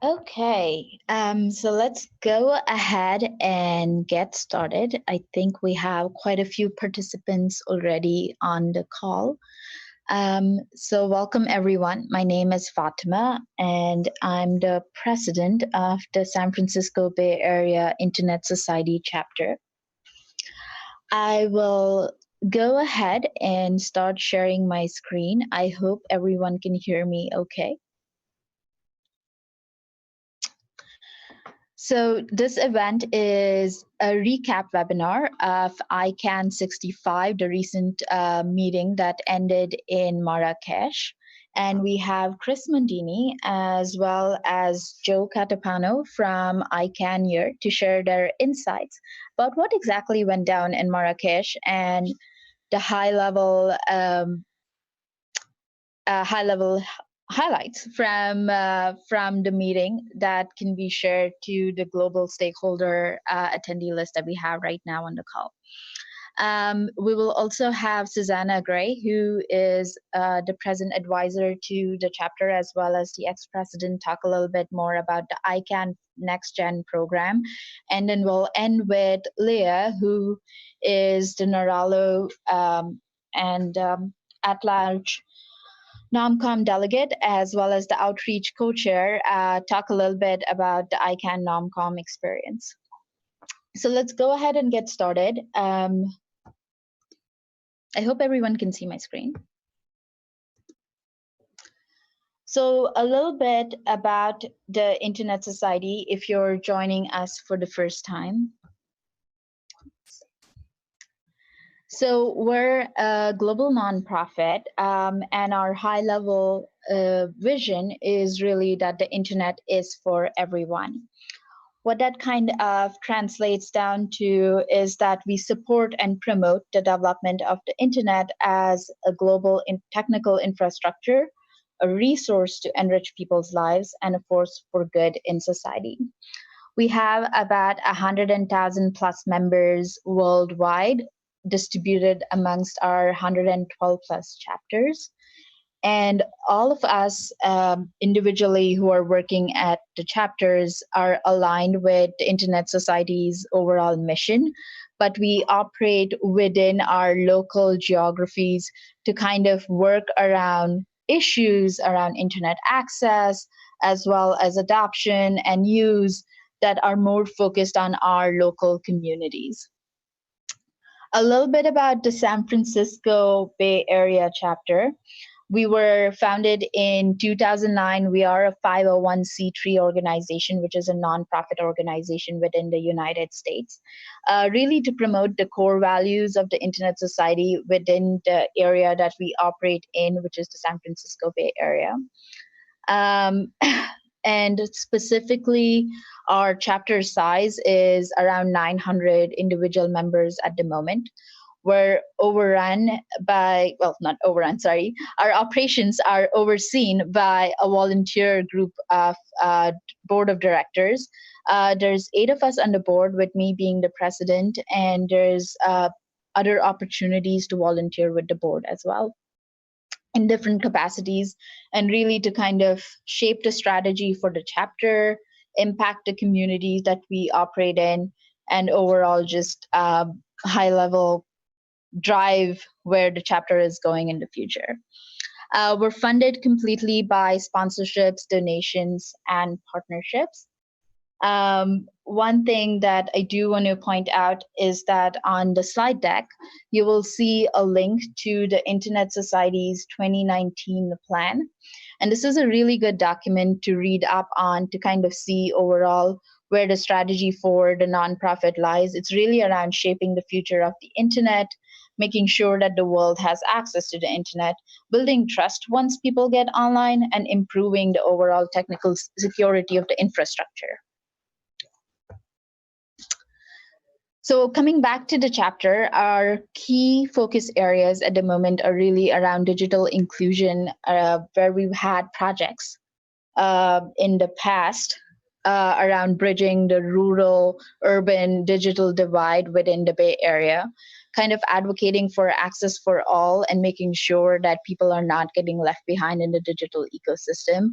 Okay, so let's go ahead and get started. I think we have quite a few participants already on the call. So welcome everyone. My name is Fatima, and I'm the president of the San Francisco Bay Area Internet Society chapter. I will go ahead and start sharing my screen. I hope everyone can hear me okay. So this event is a recap webinar of ICANN 65, the recent meeting that ended in Marrakech. And we have Chris Mondini as well as Joe Catapano from ICANN here to share their insights about what exactly went down in Marrakech and the high-level highlights from the meeting that can be shared to the global stakeholder attendee list that we have right now on the call. We will also have Susanna Gray, who is the present advisor to the chapter, as well as the ex-president, talk a little bit more about the ICANN Next Gen program. And then we'll end with Leah, who is the Naralo and at-large NomCom delegate, as well as the outreach co-chair, talk a little bit about the ICANN NomCom experience. So let's go ahead and get started. I hope everyone can see my screen. So a little bit about the Internet Society if you're joining us for the first time. So we're a global nonprofit, and our high-level vision is really that the internet is for everyone. What that kind of translates down to is that we support and promote the development of the internet as a global technical infrastructure, a resource to enrich people's lives, and a force for good in society. We have about 100,000 plus members worldwide, distributed amongst our 112 plus chapters. And all of us individually who are working at the chapters are aligned with the Internet Society's overall mission, but we operate within our local geographies to kind of work around issues around internet access, as well as adoption and use that are more focused on our local communities. A little bit about the San Francisco Bay Area chapter. We were founded in 2009. We are a 501c3 organization, which is a nonprofit organization within the United States, really to promote the core values of the Internet Society within the area that we operate in, which is the San Francisco Bay Area. And specifically, our chapter size is around 900 individual members at the moment. We're overrun by, well, not overrun, sorry. Our operations are overseen by a volunteer group of board of directors. There's 8 of us on the board, with me being the president, and there's other opportunities to volunteer with the board as well in different capacities, and really to kind of shape the strategy for the chapter, impact the communities that we operate in, and overall just high-level drive where the chapter is going in the future. We're funded completely by sponsorships, donations, and partnerships. One thing that I do want to point out is that on the slide deck, you will see a link to the Internet Society's 2019 plan. And this is a really good document to read up on to kind of see overall where the strategy for the nonprofit lies. It's really around shaping the future of the internet, making sure that the world has access to the internet, building trust once people get online, and improving the overall technical security of the infrastructure. So coming back to the chapter, our key focus areas at the moment are really around digital inclusion, where we've had projects in the past around bridging the rural-urban digital divide within the Bay Area. kind of advocating for access for all and making sure that people are not getting left behind in the digital ecosystem.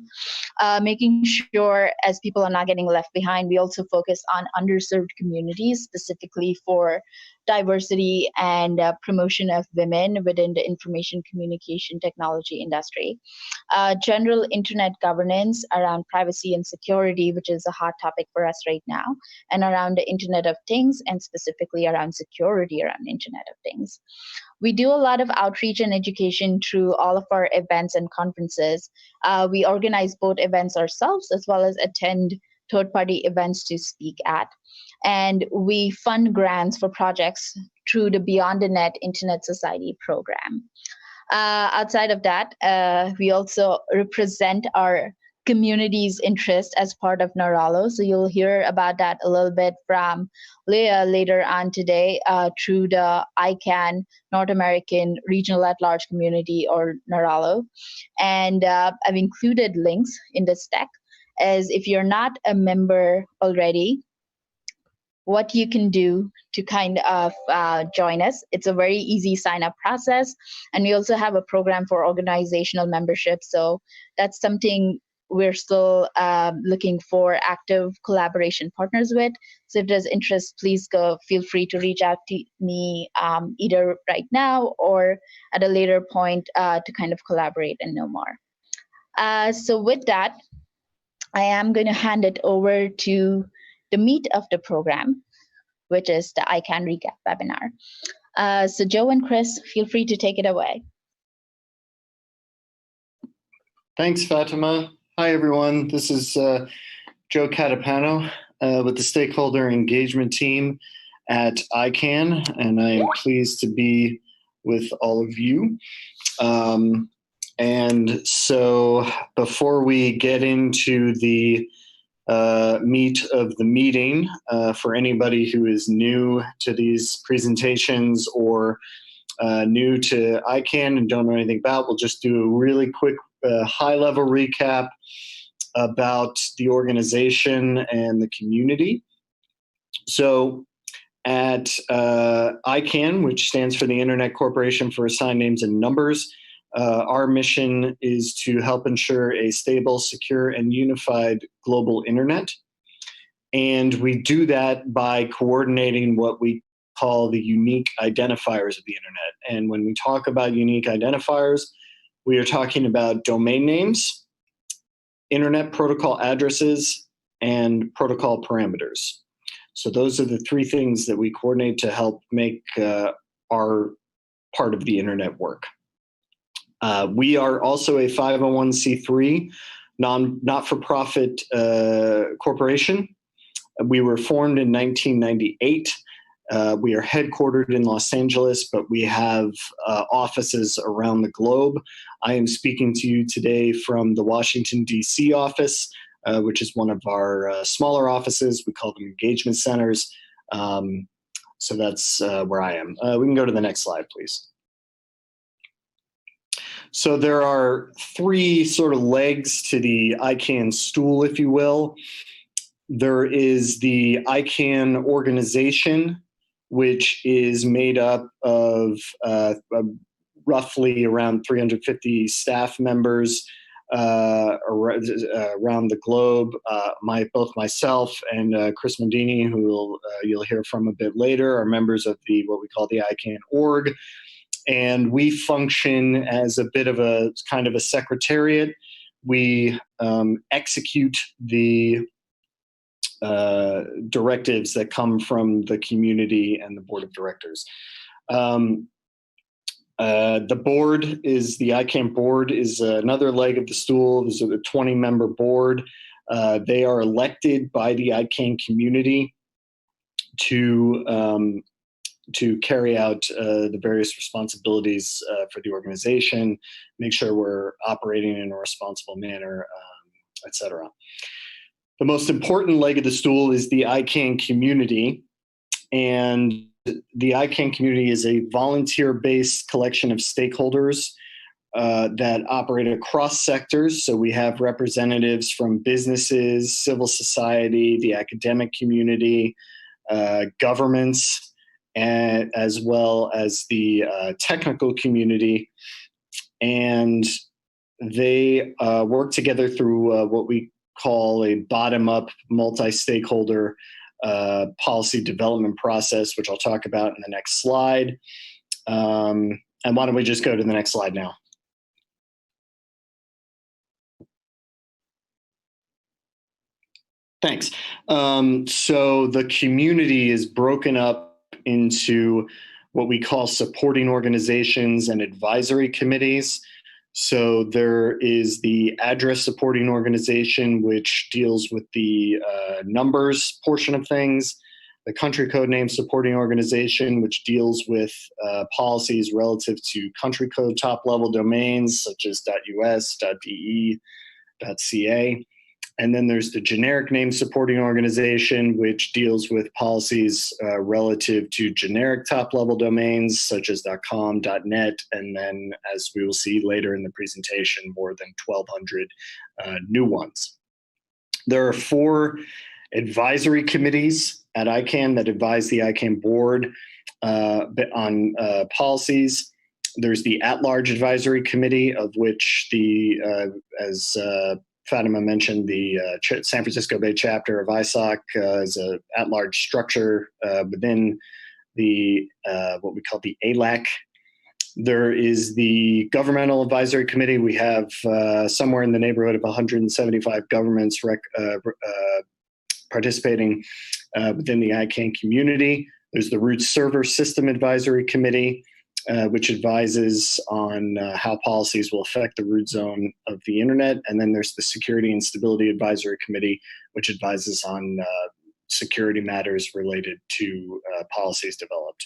Making sure as people are not getting left behind, we also focus on underserved communities, specifically for diversity and promotion of women within the information communication technology industry. General internet governance around privacy and security, which is a hot topic for us right now, and around the Internet of Things, and specifically around security around Internet of Things. We do a lot of outreach and education through all of our events and conferences. We organize both events ourselves as well as attend third-party events to speak at. And we fund grants for projects through the Beyond the Net Internet Society program. Outside of that, we also represent our community's interest as part of Naralo. So you'll hear about that a little bit from Leah later on today through the ICANN North American Regional at Large Community, or Naralo. And I've included links in this deck, as if you're not a member already, what you can do to kind of join us. It's a very easy sign-up process. And we also have a program for organizational membership. So that's something we're still looking for active collaboration partners with. So if there's interest, please feel free to reach out to me either right now or at a later point to kind of collaborate and know more. So with that, I am going to hand it over to the meat of the program, which is the ICANN Recap webinar. So Joe and Chris, feel free to take it away. Thanks, Fatima. Hi, everyone. This is Joe Catapano with the Stakeholder Engagement Team at ICANN, and I am pleased to be with all of you. And so before we get into the meat of the meeting, for anybody who is new to these presentations or new to ICANN and don't know anything about, we'll just do a really quick high-level recap about the organization and the community. So at ICANN, which stands for the Internet Corporation for Assigned Names and Numbers, our mission is to help ensure a stable, secure, and unified global internet. And we do that by coordinating what we call the unique identifiers of the internet. And when we talk about unique identifiers, we are talking about domain names, internet protocol addresses, and protocol parameters. So those are the three things that we coordinate to help make our part of the internet work. We are also a 501c3 not-for-profit corporation. We were formed in 1998. We are headquartered in Los Angeles, but we have offices around the globe. I am speaking to you today from the Washington, D.C. office, which is one of our smaller offices. We call them engagement centers. So that's where I am. We can go to the next slide, please. So there are three sort of legs to the ICANN stool, if you will. There is the ICANN organization, which is made up of roughly around 350 staff members around the globe. Both myself and Chris Mondini, who you'll hear from a bit later, are members of what we call the ICANN org. And we function as a bit of a kind of a secretariat. We execute the directives that come from the community and the board of directors. The board is, the ICANN board is another leg of the stool. This is a 20-member board. They are elected by the ICANN community to carry out the various responsibilities for the organization, make sure we're operating in a responsible manner, et cetera. The most important leg of the stool is the ICANN community. And the ICANN community is a volunteer-based collection of stakeholders that operate across sectors. So we have representatives from businesses, civil society, the academic community, governments, and as well as the technical community. And they work together through what we call a bottom-up multi-stakeholder policy development process, which I'll talk about in the next slide. And why don't we just go to the next slide now? Thanks. So the community is broken up into what we call supporting organizations and advisory committees. So there is the address supporting organization, which deals with the numbers portion of things. The country code name supporting organization, which deals with policies relative to country code top level domains such as .us, .de, .ca. And then there's the generic name supporting organization, which deals with policies relative to generic top-level domains such as .com, .net, and then, as we will see later in the presentation, more than 1,200 new ones. There are 4 advisory committees at ICANN that advise the ICANN board on policies. There's the at-large advisory committee, of which as Fatima mentioned, the San Francisco Bay chapter of ISOC is an at-large structure within the what we call the ALAC. There is the Governmental Advisory Committee. We have somewhere in the neighborhood of 175 governments participating within the ICANN community. There's the Root Server System Advisory Committee, which advises on how policies will affect the root zone of the internet. And then there's the Security and Stability Advisory Committee, which advises on security matters related to policies developed.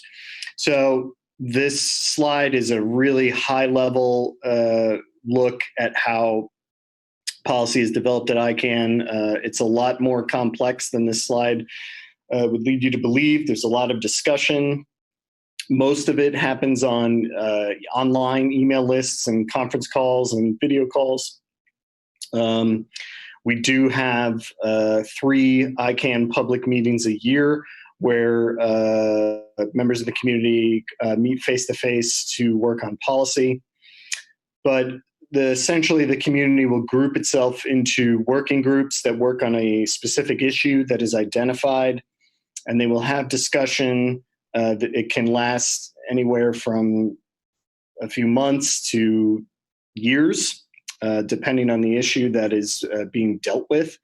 So this slide is a really high-level look at how policy is developed at ICANN. It's a lot more complex than this slide would lead you to believe. There's a lot of discussion. Most of it happens on online email lists and conference calls and video calls. We do have 3 ICANN public meetings a year where members of the community meet face-to-face to work on policy. But essentially, the community will group itself into working groups that work on a specific issue that is identified, and they will have discussion. It can last anywhere from a few months to years, depending on the issue that is being dealt with.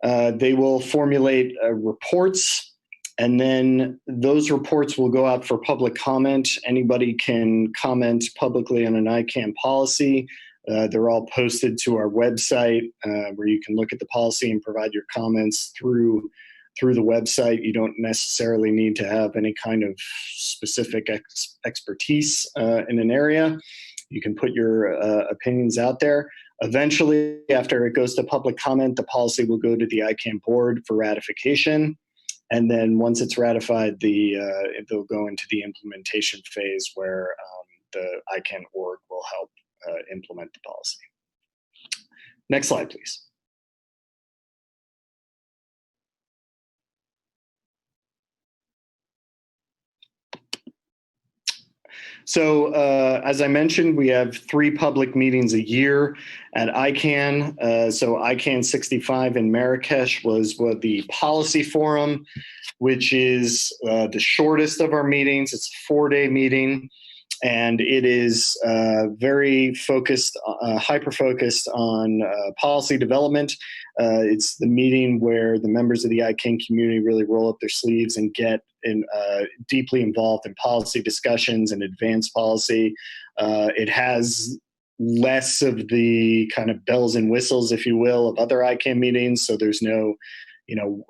They will formulate reports, and then those reports will go out for public comment. Anybody can comment publicly on an ICANN policy. They're all posted to our website where you can look at the policy and provide your comments through the website. You don't necessarily need to have any kind of specific expertise in an area. You can put your opinions out there. Eventually, after it goes to public comment, the policy will go to the ICANN board for ratification. And then once it's ratified, they'll go into the implementation phase where the ICANN org will help implement the policy. Next slide, please. So as I mentioned, we have 3 public meetings a year at ICANN. So ICANN 65 in Marrakesh was the policy forum, which is the shortest of our meetings. It's a 4-day meeting, and it is very focused, hyper-focused on policy development. It's the meeting where the members of the ICANN community really roll up their sleeves and get deeply involved in policy discussions and advanced policy. It has less of the kind of bells and whistles, if you will, of other ICANN meetings. So there's no,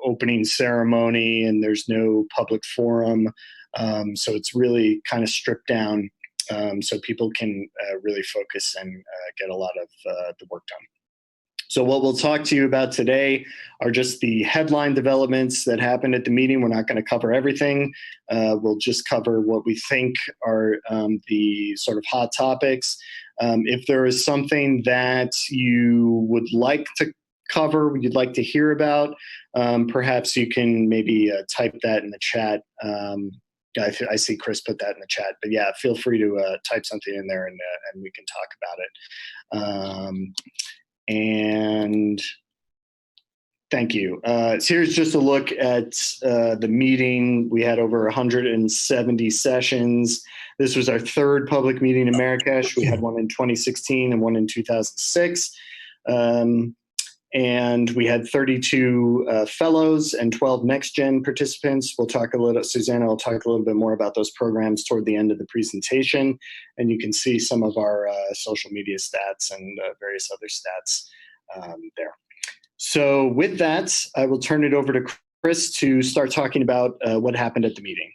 opening ceremony, and there's no public forum. So it's really kind of stripped down so people can really focus and get a lot of the work done. So what we'll talk to you about today are just the headline developments that happened at the meeting. We're not going to cover everything. We'll just cover what we think are the sort of hot topics. If there is something that you would like to cover, you'd like to hear about, perhaps you can maybe type that in the chat I see Chris put that in the chat, but yeah, feel free to type something in there and we can talk about it. And thank you. So here's just a look at the meeting. We had over 170 sessions. This was our third public meeting in Marrakesh. We had one in 2016 and one in 2006. And we had 32 fellows and 12 next-gen participants. Susanna will talk a little bit more about those programs toward the end of the presentation. And you can see some of our social media stats and various other stats there. So with that, I will turn it over to Chris to start talking about what happened at the meeting.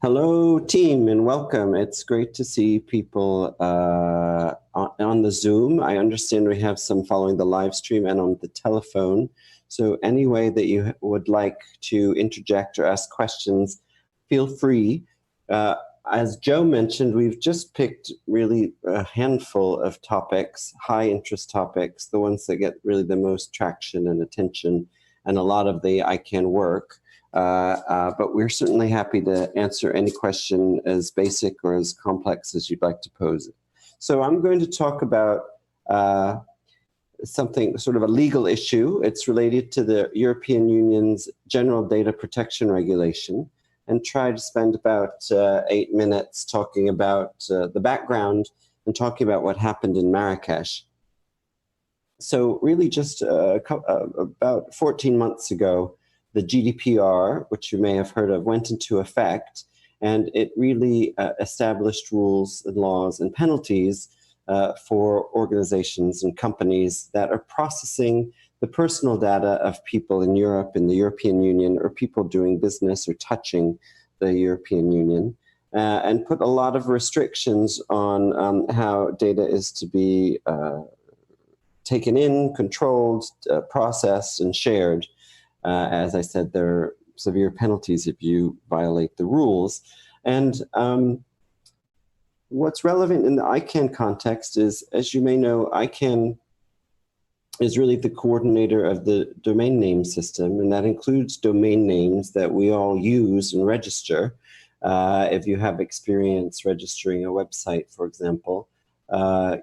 Hello, team, and welcome. It's great to see people on the Zoom. I understand we have some following the live stream and on the telephone. So any way that you would like to interject or ask questions, feel free. As Joe mentioned, we've just picked really a handful of topics, high interest topics, the ones that get really the most traction and attention, and a lot of the ICANN work. But we're certainly happy to answer any question as basic or as complex as you'd like to pose it. So I'm going to talk about something, sort of a legal issue. It's related to the European Union's General Data Protection Regulation, and try to spend about 8 minutes talking about the background and talking about what happened in Marrakesh. So really just about 14 months ago, the GDPR, which you may have heard of, went into effect, and it really established rules and laws and penalties for organizations and companies that are processing the personal data of people in Europe, in the European Union, or people doing business or touching the European Union, and put a lot of restrictions on how data is to be taken in, controlled, processed, and shared. As I said, there are severe penalties if you violate the rules. And what's relevant in the ICANN context is, as you may know, ICANN is really the coordinator of the domain name system, and that includes domain names that we all use and register. If you have experience registering a website, for example,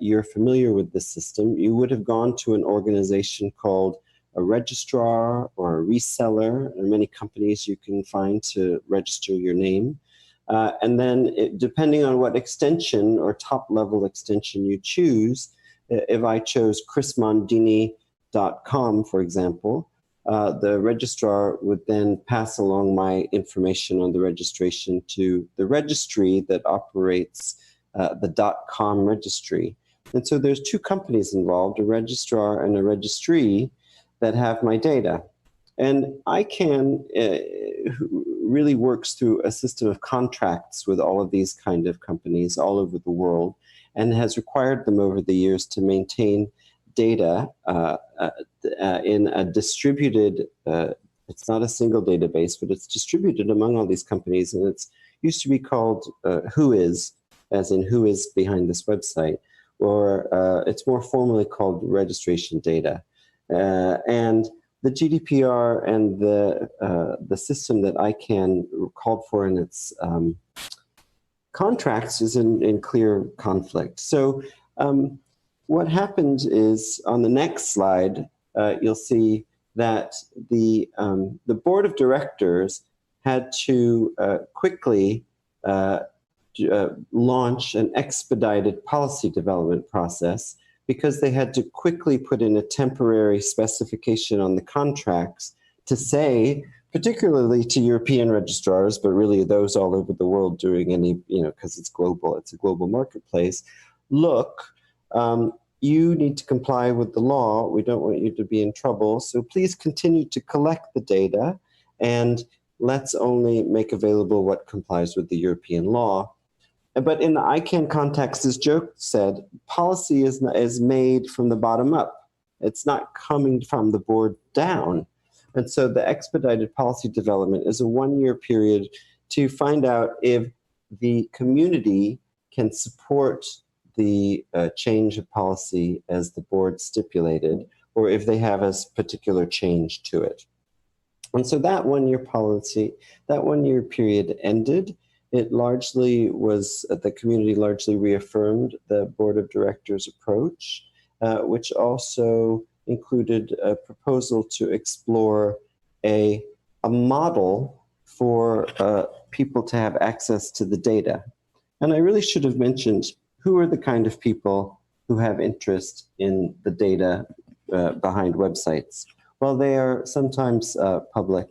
you're familiar with this system. You would have gone to an organization called a registrar or a reseller, and many companies you can find to register your name. And then depending on what extension or top level extension you choose, if I chose chrismondini.com, for example, the registrar would then pass along my information on the registration to the registry that operates the .com registry. And so there's two companies involved, a registrar and a registry, that have my data. And ICANN really works through a system of contracts with all of these kind of companies all over the world, and has required them over the years to maintain data in a distributed, it's not a single database, but it's distributed among all these companies, and it's used to be called Whois, as in who is behind this website, or it's more formally called registration data. And the GDPR and the system that ICANN called for in its contracts is in clear conflict. So what happened is, on the next slide, you'll see that the board of directors had to quickly launch an expedited policy development process, because they had to quickly put in a temporary specification on the contracts to say, particularly to European registrars, but really those all over the world doing any, because it's global, it's a global marketplace, look, you need to comply with the law. We don't want you to be in trouble. So please continue to collect the data, and let's only make available what complies with the European law. But in the ICANN context, as Joe said, policy is made from the bottom up. It's not coming from the board down. And so the expedited policy development is a 1-year period to find out if the community can support the change of policy as the board stipulated, or if they have a particular change to it. And so that 1-year policy, that 1-year period ended. It largely was, the community largely reaffirmed the board of directors approach, which also included a proposal to explore a model for people to have access to the data. And I really should have mentioned who are the kind of people who have interest in the data behind websites. Well, they are sometimes public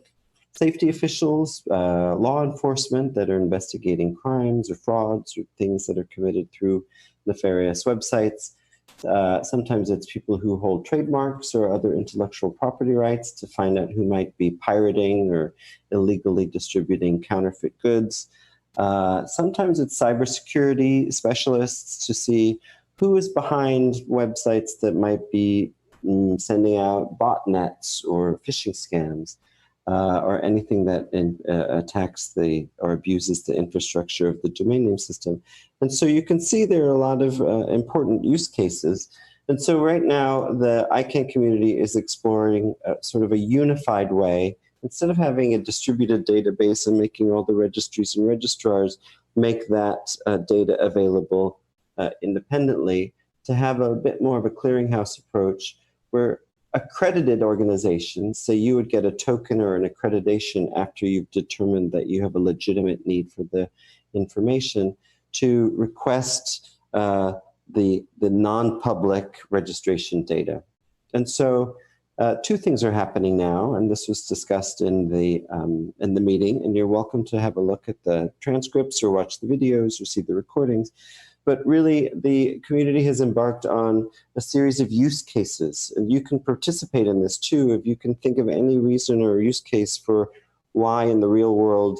safety officials, law enforcement that are investigating crimes or frauds or things that are committed through nefarious websites. Sometimes it's people who hold trademarks or other intellectual property rights to find out who might be pirating or illegally distributing counterfeit goods. Sometimes it's cybersecurity specialists to see who is behind websites that might be sending out botnets or phishing scams. Or anything that attacks or abuses the infrastructure of the domain name system. And so you can see there are a lot of important use cases. And so right now, the ICANN community is exploring sort of a unified way, instead of having a distributed database and making all the registries and registrars make that data available independently, to have a bit more of a clearinghouse approach where accredited organizations, so you would get a token or an accreditation after you've determined that you have a legitimate need for the information, to request the non-public registration data. And so two things are happening now, and this was discussed in the meeting, and you're welcome to have a look at the transcripts or watch the videos or see the recordings. But really, the community has embarked on a series of use cases, and you can participate in this too. If you can think of any reason or use case for why in the real world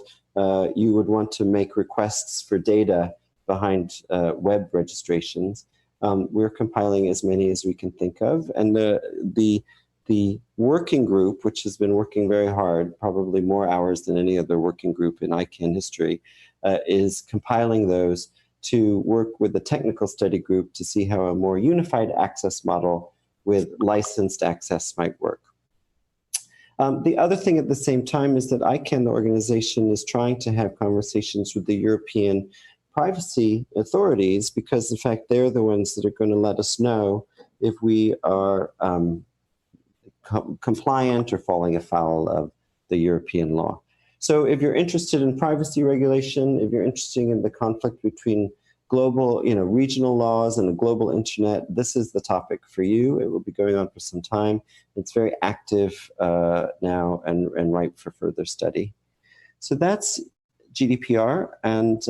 you would want to make requests for data behind web registrations, we're compiling as many as we can think of. And the working group, which has been working very hard, probably more hours than any other working group in ICANN history, is compiling those to work with the technical study group to see how a more unified access model with licensed access might work. The other thing at the same time is that ICANN, the organization, is trying to have conversations with the European privacy authorities, because in fact they're the ones that are going to let us know if we are compliant or falling afoul of the European law. So if you're interested in privacy regulation, if you're interested in the conflict between global, regional laws and the global internet, this is the topic for you. It will be going on for some time. It's very active now and ripe for further study. So that's GDPR, and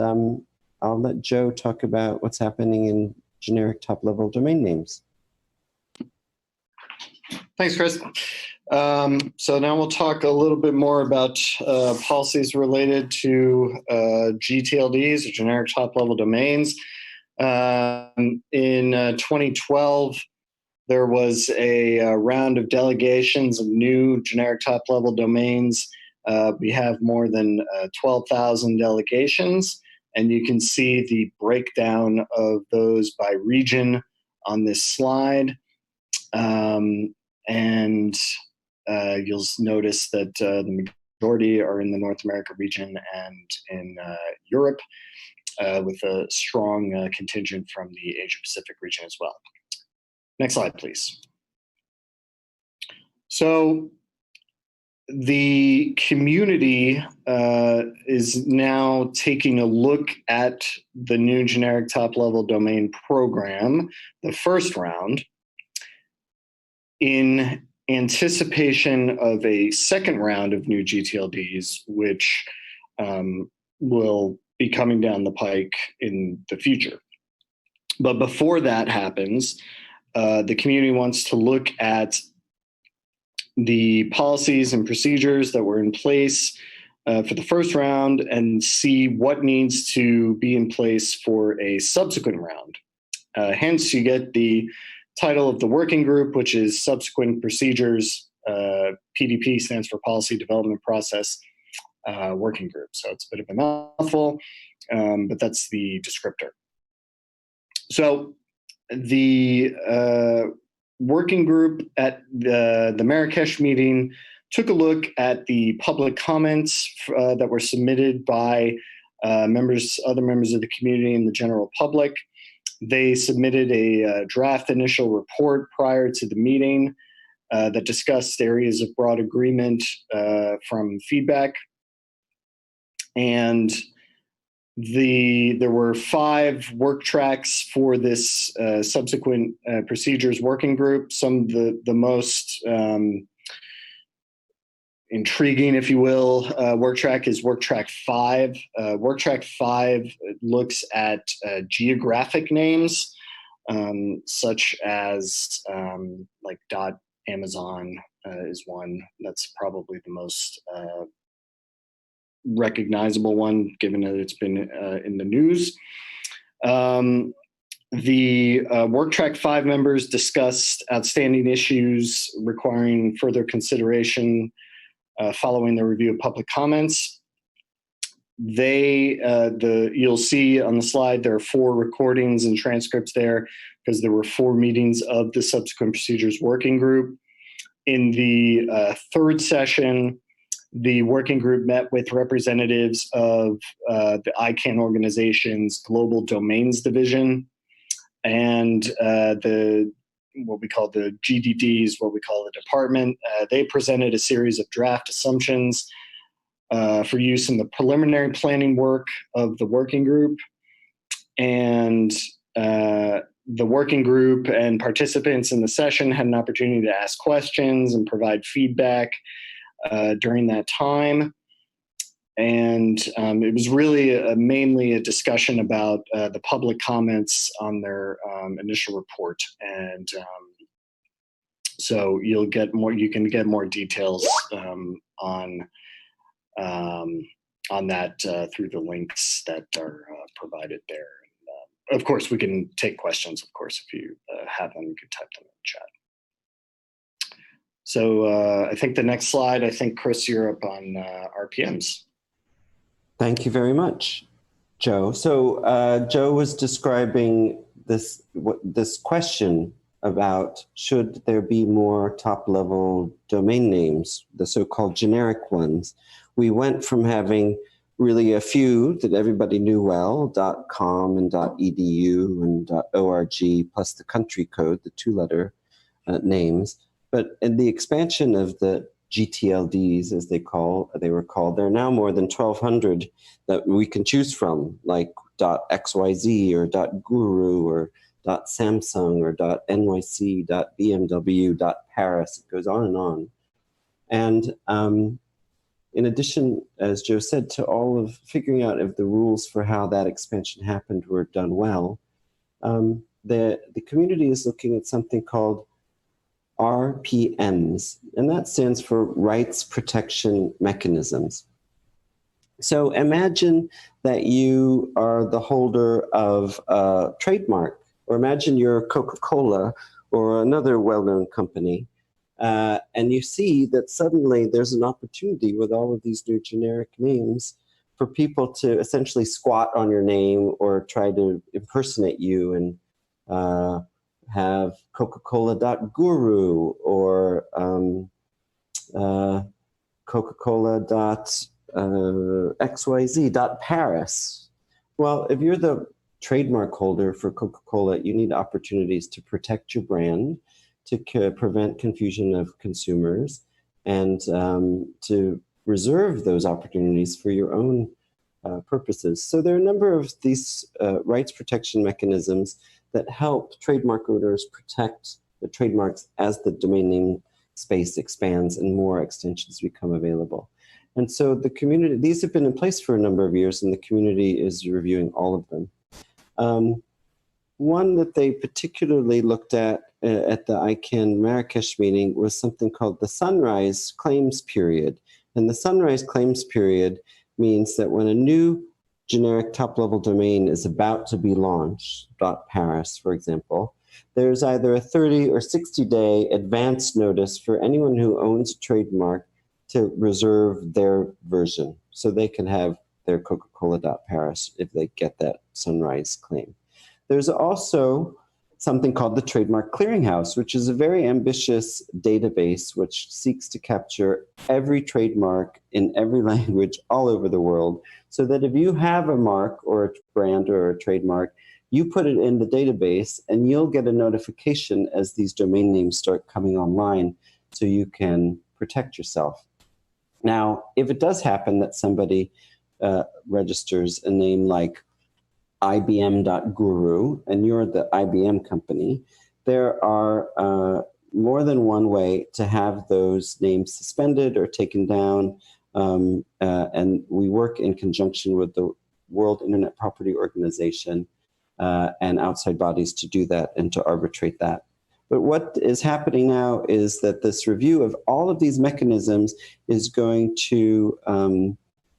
I'll let Joe talk about what's happening in generic top-level domain names. Thanks, Chris. So now we'll talk a little bit more about policies related to GTLDs, or generic top-level domains. In 2012, there was a round of delegations of new generic top-level domains. We have more than 12,000 delegations, and you can see the breakdown of those by region on this slide. And you'll notice that the majority are in the North America region and in Europe, with a strong contingent from the Asia Pacific region as well. Next slide, please. So the community is now taking a look at the new generic top-level domain program, the first round, in anticipation of a second round of new GTLDs, which will be coming down the pike in the future. But before that happens, the community wants to look at the policies and procedures that were in place for the first round and see what needs to be in place for a subsequent round. Hence, you get the title of the working group, which is Subsequent Procedures. PDP stands for Policy Development Process Working Group. So it's a bit of a mouthful, but that's the descriptor. So the working group at the Marrakesh meeting took a look at the public comments that were submitted by other members of the community and the general public. They submitted a draft initial report prior to the meeting that discussed areas of broad agreement from feedback. And there were 5 work tracks for this subsequent procedures working group. Some of the most intriguing, if you will, work track is work track 5. Work track 5 looks at geographic names, such as like .amazon is one. That's probably the most recognizable one, given that it's been in the news. The work track 5 members discussed outstanding issues requiring further consideration following the review of public comments. You'll see on the slide there are 4 recordings and transcripts there because there were 4 meetings of the subsequent procedures working group. In the 3rd session, the working group met with representatives of the ICANN organization's Global Domains Division and what we call the GDDs, what we call the department. They presented a series of draft assumptions for use in the preliminary planning work of the working group. And the working group and participants in the session had an opportunity to ask questions and provide feedback during that time. And it was really mainly a discussion about the public comments on their initial report. And so you can get more details on that through the links that are provided there. And, of course, we can take questions, of course, if you have them, you can type them in the chat. So I think the next slide, I think, Chris, you're up on RPMs. Thank you very much, Joe. So Joe was describing this question about should there be more top-level domain names, the so-called generic ones. We went from having really a few that everybody knew well, .com and .edu and .org, plus the country code, the 2-letter names. But in the expansion of the GTLDs, as they were called, there are now more than 1,200 that we can choose from, like .xyz or .guru or .samsung or .nyc, .bmw, .paris. It goes on and on. And in addition, as Joe said, to all of figuring out if the rules for how that expansion happened were done well, the community is looking at something called RPMs, and that stands for Rights Protection Mechanisms. So imagine that you are the holder of a trademark, or imagine you're Coca-Cola or another well-known company, and you see that suddenly there's an opportunity with all of these new generic names for people to essentially squat on your name or try to impersonate you and have Coca-Cola.guru or Coca-Cola.xyz.paris. Well, if you're the trademark holder for Coca-Cola, you need opportunities to protect your brand, to prevent confusion of consumers, and to reserve those opportunities for your own purposes. So there are a number of these rights protection mechanisms that help trademark owners protect the trademarks as the domain name space expands and more extensions become available. And so the community, these have been in place for a number of years, and the community is reviewing all of them. One that they particularly looked at the ICANN Marrakesh meeting was something called the sunrise claims period. And the sunrise claims period means that when a new generic top-level domain is about to be launched, .paris, for example, there's either a 30 or 60-day advance notice for anyone who owns a trademark to reserve their version, so they can have their Coca-Cola.paris if they get that sunrise claim. There's also something called the Trademark Clearinghouse, which is a very ambitious database which seeks to capture every trademark in every language all over the world, so that if you have a mark or a brand or a trademark, you put it in the database and you'll get a notification as these domain names start coming online so you can protect yourself. Now, if it does happen that somebody registers a name like IBM.guru, and you're the IBM company, there are more than one way to have those names suspended or taken down. And we work in conjunction with the World Internet Property Organization and outside bodies to do that and to arbitrate that. But what is happening now is that this review of all of these mechanisms is going to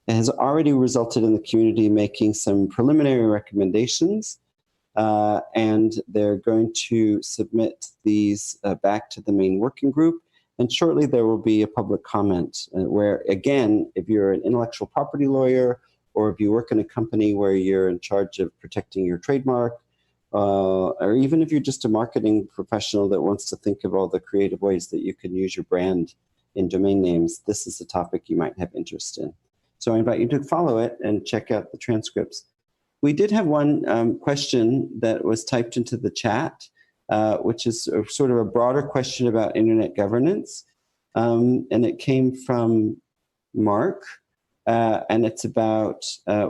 has already resulted in the community making some preliminary recommendations, and they're going to submit these back to the main working group. And shortly there will be a public comment where, again, if you're an intellectual property lawyer or if you work in a company where you're in charge of protecting your trademark, or even if you're just a marketing professional that wants to think of all the creative ways that you can use your brand in domain names, this is a topic you might have interest in. So I invite you to follow it and check out the transcripts. We did have one question that was typed into the chat, which is sort of a broader question about internet governance. And it came from Mark, and it's about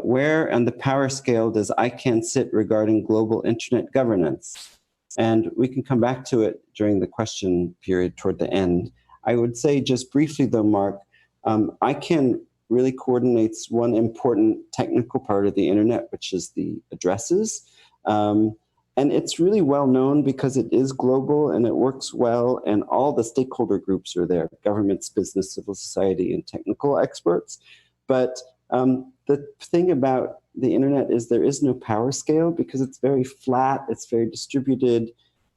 where on the power scale does ICANN sit regarding global internet governance? And we can come back to it during the question period toward the end. I would say just briefly though, Mark, ICANN really coordinates one important technical part of the internet, which is the addresses. And it's really well known because it is global and it works well, and all the stakeholder groups are there: governments, business, civil society, and technical experts. But the thing about the internet is there is no power scale because it's very flat, it's very distributed,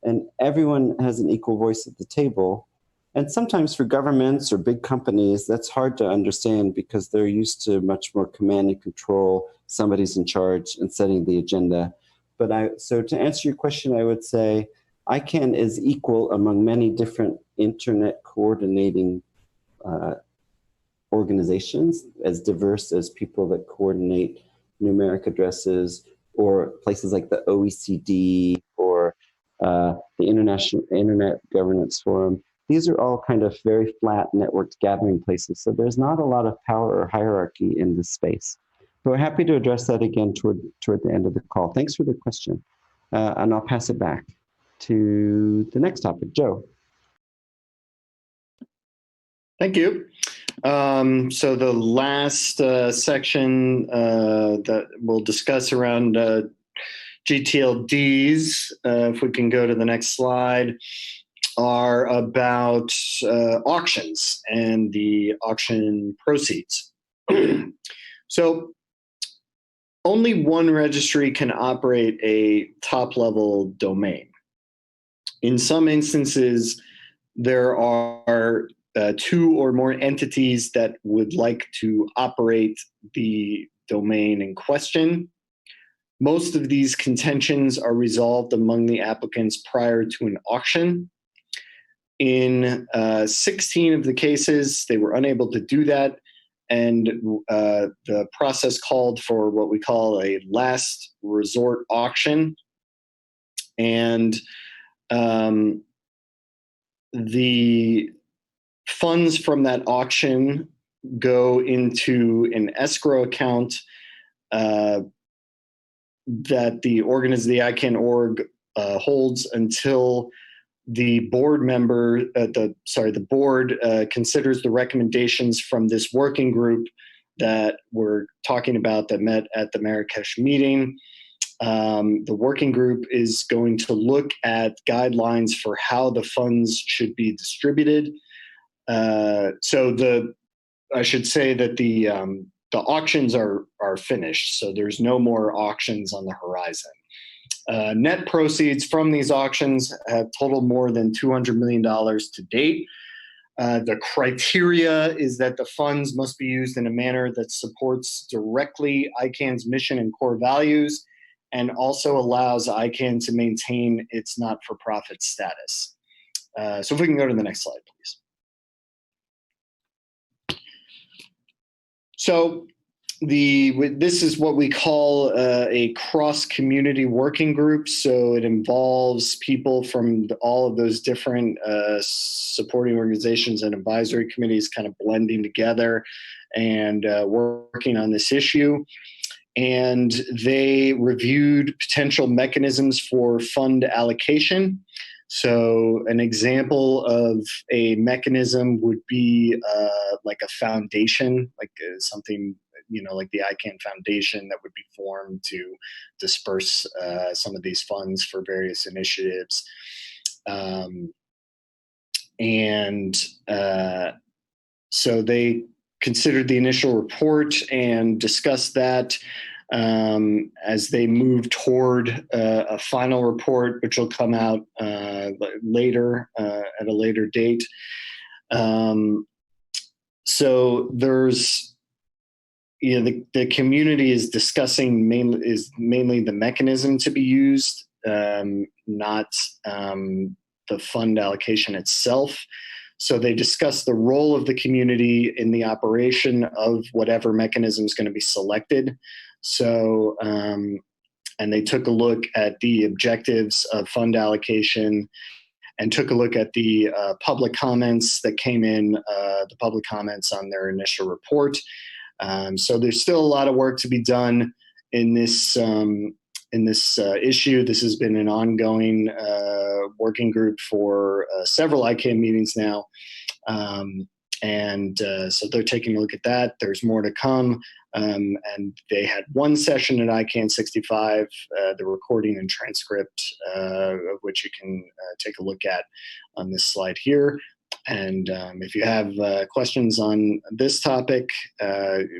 and everyone has an equal voice at the table. And sometimes for governments or big companies, that's hard to understand because they're used to much more command and control. Somebody's in charge and setting the agenda. So to answer your question, I would say ICANN is equal among many different internet coordinating organizations, as diverse as people that coordinate numeric addresses, or places like the OECD or the International Internet Governance Forum. These are all kind of very flat networked gathering places. So there's not a lot of power or hierarchy in this space. But we're happy to address that again toward the end of the call. Thanks for the question. And I'll pass it back to the next topic, Joe. Thank you. So the last section that we'll discuss around GTLDs, if we can go to the next slide, are about auctions and the auction proceeds. So only one registry can operate a top-level domain. In some instances, there are two or more entities that would like to operate the domain in question. Most of these contentions are resolved among the applicants prior to an auction. In 16 of the cases, they were unable to do that, and the process called for what we call a last resort auction. And the funds from that auction go into an escrow account that the ICANN org holds until the board member, the board considers the recommendations from this working group that we're talking about that met at the Marrakesh meeting. The working group is going to look at guidelines for how the funds should be distributed. I should say that the auctions are finished, so there's no more auctions on the horizon. Net proceeds from these auctions have totaled more than $200 million to date. The criteria is that the funds must be used in a manner that supports directly ICANN's mission and core values, and also allows ICANN to maintain its not-for-profit status. So if we can go to the next slide, please. So this is what we call a cross-community working group. So it involves people from all of those different supporting organizations and advisory committees kind of blending together and working on this issue. And they reviewed potential mechanisms for fund allocation. So an example of a mechanism would be like a foundation, like something, like the ICANN Foundation that would be formed to disperse some of these funds for various initiatives. So they considered the initial report and discussed that as they move toward a final report, which will come out later at a later date. So there's, the community is discussing mainly the mechanism to be used, not the fund allocation itself. So they discussed the role of the community in the operation of whatever mechanism is going to be selected. So, and they took a look at the objectives of fund allocation and took a look at the public comments that came in, the public comments on their initial report. So there's still a lot of work to be done in this issue. This has been an ongoing working group for several ICANN meetings now. So they're taking a look at that. There's more to come. And they had one session at ICANN 65, the recording and transcript of which you can take a look at on this slide here. And if you have questions on this topic,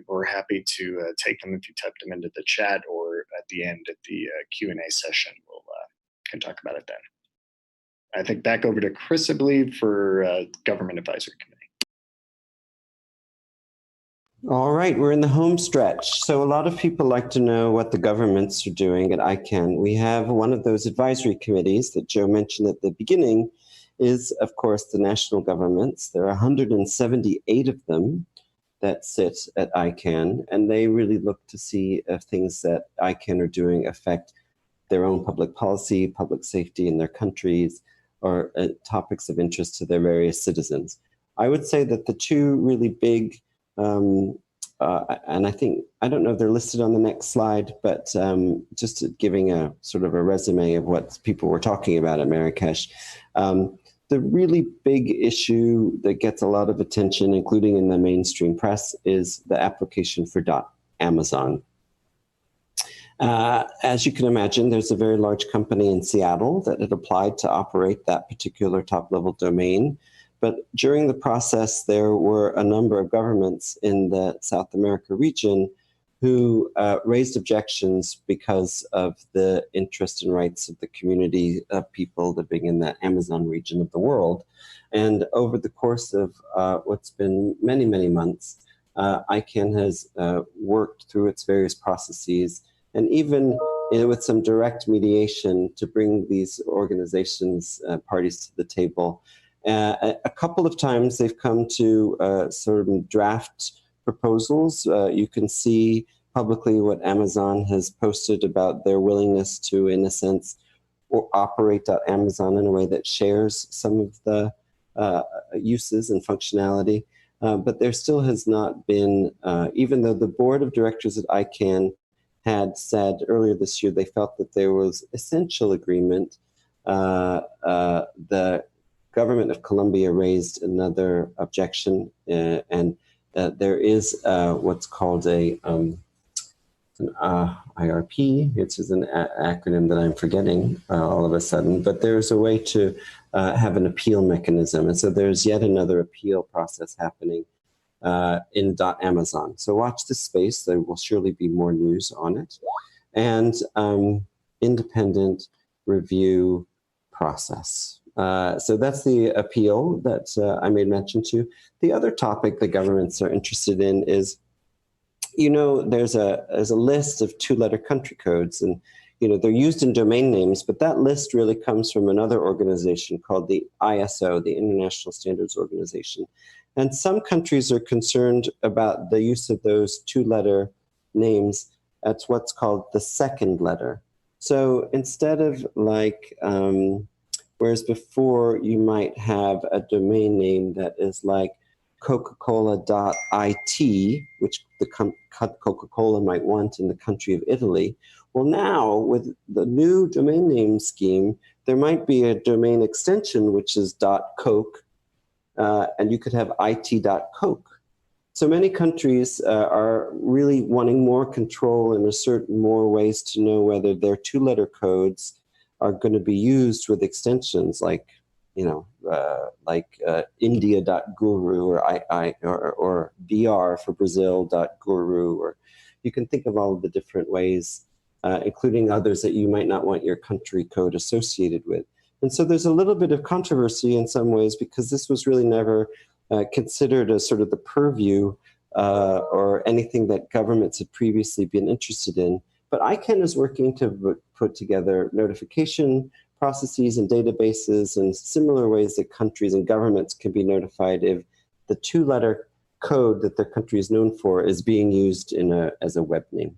we're happy to take them if you type them into the chat, or at the end at the Q&A session, we'll can talk about it then. I think back over to Chris, I believe, for Government Advisory Committee. All right, we're in the home stretch. So a lot of people like to know what the governments are doing at ICANN. We have one of those advisory committees that Joe mentioned at the beginning is, of course, the national governments. There are 178 of them that sit at ICANN, and they really look to see if things that ICANN are doing affect their own public policy, public safety in their countries, or topics of interest to their various citizens. I would say that the two really big, and I don't know if they're listed on the next slide, but just giving a sort of a resume of what people were talking about at Marrakesh. The really big issue that gets a lot of attention, including in the mainstream press, is the application for .amazon. As you can imagine, there's a very large company in Seattle that had applied to operate that particular top-level domain. But during the process, there were a number of governments in the South America region who raised objections because of the interest and rights of the community of people living in that Amazon region of the world. And over the course of what's been many, many months, ICANN has worked through its various processes, and even with some direct mediation to bring these organizations, parties to the table. A couple of times they've come to sort of draft proposals. You can see publicly what Amazon has posted about their willingness to, in a sense, operate Amazon in a way that shares some of the uses and functionality. But there still has not been, even though the board of directors at ICANN had said earlier this year they felt that there was essential agreement, the government of Colombia raised another objection, and there is what's called an IRP. It's an acronym that I'm forgetting all of a sudden, but there's a way to have an appeal mechanism. And so there's yet another appeal process happening in .amazon. So watch this space. There will surely be more news on it. And independent review process. So that's the appeal that I made mention to. The other topic the governments are interested in is, there's a list of two-letter country codes, and they're used in domain names, but that list really comes from another organization called the ISO, the International Standards Organization. And some countries are concerned about the use of those two-letter names. That's what's called the second letter. So instead of whereas before you might have a domain name that is like Coca-Cola.it, which the Coca-Cola might want in the country of Italy. Well, now with the new domain name scheme, there might be a domain extension, which is .coke, and you could have it.coke. So many countries are really wanting more control and assert more ways to know whether their two-letter codes are going to be used with extensions like India.guru or BR for Brazil.guru, or you can think of all of the different ways, including others that you might not want your country code associated with. And so there's a little bit of controversy in some ways because this was really never considered as sort of the purview or anything that governments had previously been interested in. But ICANN is working to put together notification processes and databases and similar ways that countries and governments can be notified if the two-letter code that their country is known for is being used as a web name.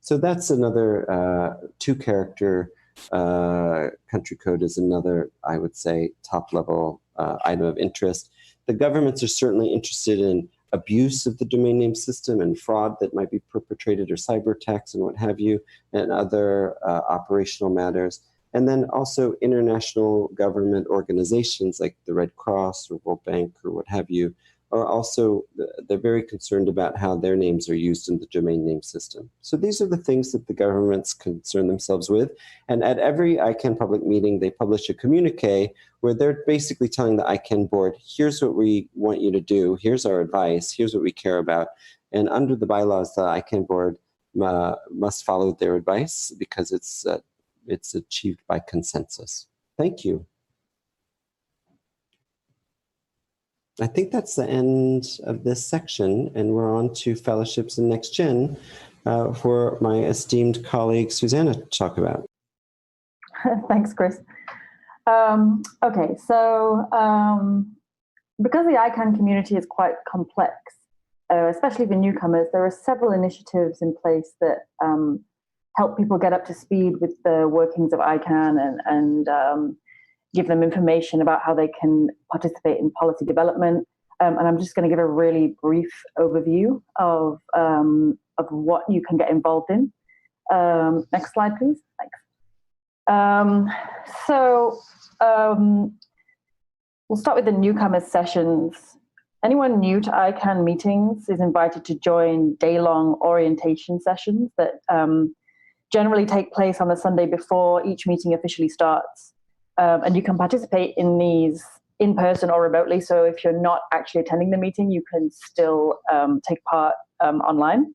So that's another two-character country code is another, I would say, top-level item of interest. The governments are certainly interested in abuse of the domain name system and fraud that might be perpetrated or cyber attacks and what have you, and other operational matters. And then also international government organizations like the Red Cross or World Bank or what have you are also, they're very concerned about how their names are used in the domain name system. So these are the things that the governments concern themselves with. And at every ICANN public meeting, they publish a communique where they're basically telling the ICANN board, here's what we want you to do, here's our advice, here's what we care about. And under the bylaws, the ICANN board must follow their advice because it's achieved by consensus. Thank you. I think that's the end of this section, and we're on to fellowships and next gen for my esteemed colleague Susanna to talk about. Thanks, Chris. Okay, so because the ICANN community is quite complex, especially for newcomers, there are several initiatives in place that help people get up to speed with the workings of ICANN and give them information about how they can participate in policy development. And I'm just going to give a really brief overview of what you can get involved in. Next slide, please. Thanks. We'll start with the newcomers sessions. Anyone new to ICANN meetings is invited to join day-long orientation sessions that generally take place on the Sunday before each meeting officially starts. And you can participate in these in person or remotely. So if you're not actually attending the meeting, you can still take part online.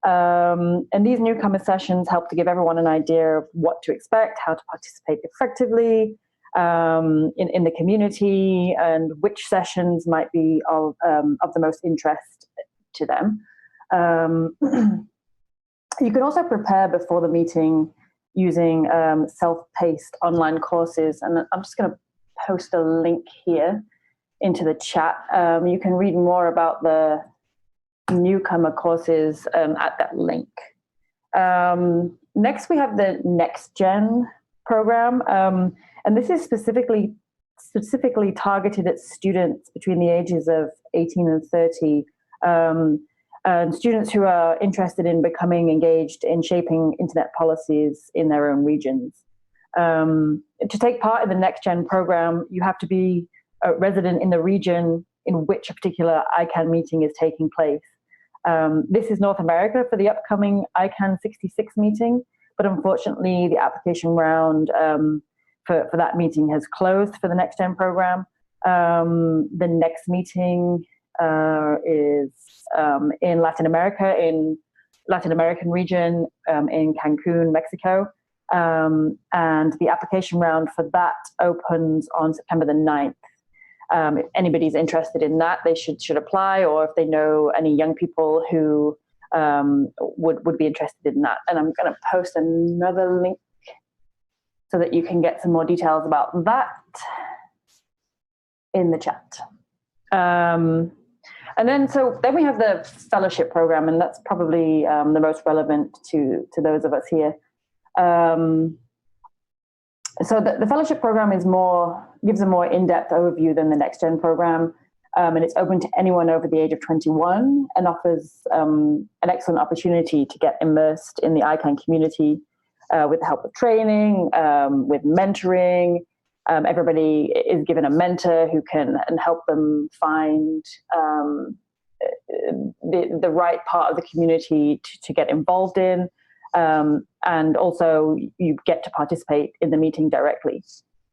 And these newcomer sessions help to give everyone an idea of what to expect, how to participate effectively in the community, and which sessions might be of the most interest to them. You can also prepare before the meeting using self-paced online courses. And I'm just going to post a link here into the chat. You can read more about the newcomer courses at that link. Next, we have the Next Gen program. And this is specifically targeted at students between the ages of 18 and 30. And students who are interested in becoming engaged in shaping internet policies in their own regions. To take part in the Next Gen program, you have to be a resident in the region in which a particular ICANN meeting is taking place. This is North America for the upcoming ICANN 66 meeting, but unfortunately the application round for that meeting has closed for the Next Gen program. The next meeting is in Latin America, in Latin American region, in Cancun, Mexico. And the application round for that opens on September the 9th. If anybody's interested in that, they should apply, or if they know any young people who would be interested in that. And I'm going to post another link so that you can get some more details about that in the chat. And then we have the fellowship program, and that's probably the most relevant to those of us here. So the fellowship program gives a more in-depth overview than the Next Gen program, and it's open to anyone over the age of 21 and offers an excellent opportunity to get immersed in the ICANN community with the help of training, with mentoring. Everybody is given a mentor who can help them find the right part of the community to get involved in. And also you get to participate in the meeting directly.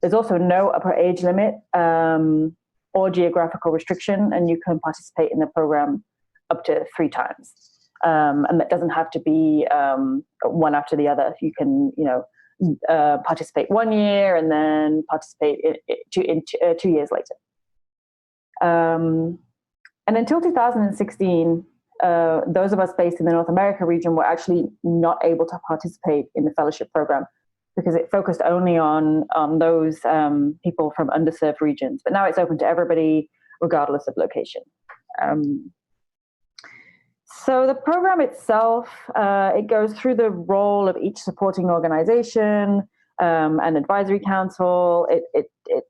There's also no upper age limit or geographical restriction, and you can participate in the program up to 3 times. And that doesn't have to be one after the other. You can, participate 1 year and then participate in 2 years later. And until 2016, those of us based in the North America region were actually not able to participate in the fellowship program because it focused only on those people from underserved regions. But now it's open to everybody, regardless of location. So the program itself, it goes through the role of each supporting organization and advisory council. It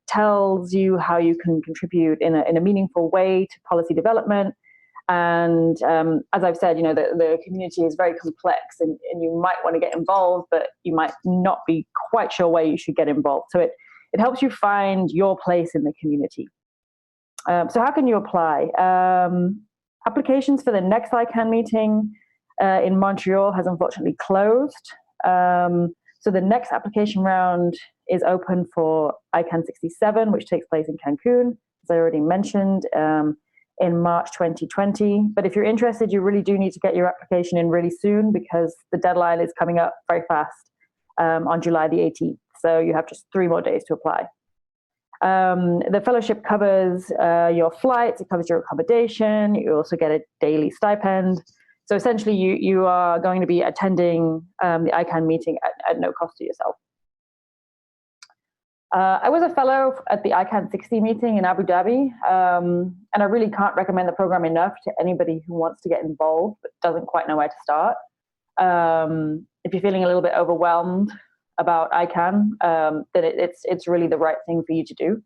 tells you how you can contribute in a meaningful way to policy development. And as I've said, the community is very complex, and you might want to get involved, but you might not be quite sure where you should get involved. So it helps you find your place in the community. So how can you apply? Applications for the next ICANN meeting in Montreal has unfortunately closed. So the next application round is open for ICANN 67, which takes place in Cancun, as I already mentioned, in March 2020. But if you're interested, you really do need to get your application in really soon because the deadline is coming up very fast on July the 18th. So you have just 3 more days to apply. The fellowship covers your flights, it covers your accommodation, you also get a daily stipend. So essentially you are going to be attending the ICANN meeting at no cost to yourself. I was a fellow at the ICANN 60 meeting in Abu Dhabi, and I really can't recommend the program enough to anybody who wants to get involved but doesn't quite know where to start. If you're feeling a little bit overwhelmed about ICANN, then it's really the right thing for you to do.